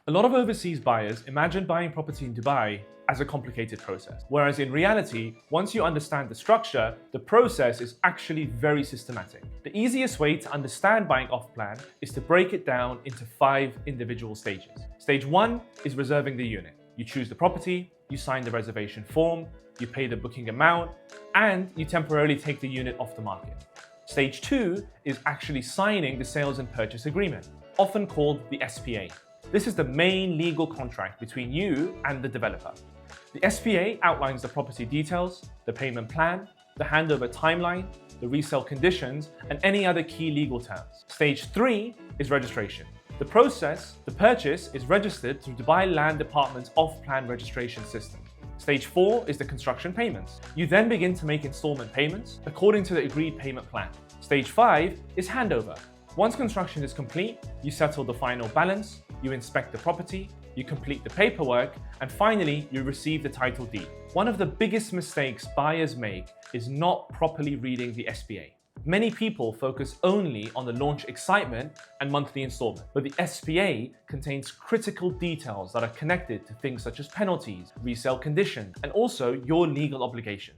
A lot of overseas buyers imagine buying property in Dubai as a complicated process, whereas in reality, once you understand the structure, the process is actually very systematic. The easiest way to understand buying off-plan is to break it down into 5 individual stages. Stage 1 is reserving the unit. You choose the property, you sign the reservation form, you pay the booking amount, and you temporarily take the unit off the market. Stage 2 is actually signing the sales and purchase agreement, often called the SPA. This is the main legal contract between you and the developer. The SPA outlines the property details, the payment plan, the handover timeline, the resale conditions, and any other key legal terms. Stage 3 is registration. The purchase is registered through Dubai Land Department's off-plan registration system. Stage 4 is the construction payments. You then begin to make installment payments according to the agreed payment plan. Stage 5 is handover. Once construction is complete, you settle the final balance, you inspect the property, you complete the paperwork, and finally, you receive the title deed. One of the biggest mistakes buyers make is not properly reading the SPA. Many people focus only on the launch excitement and monthly installment, but the SPA contains critical details that are connected to things such as penalties, resale conditions, and also your legal obligations.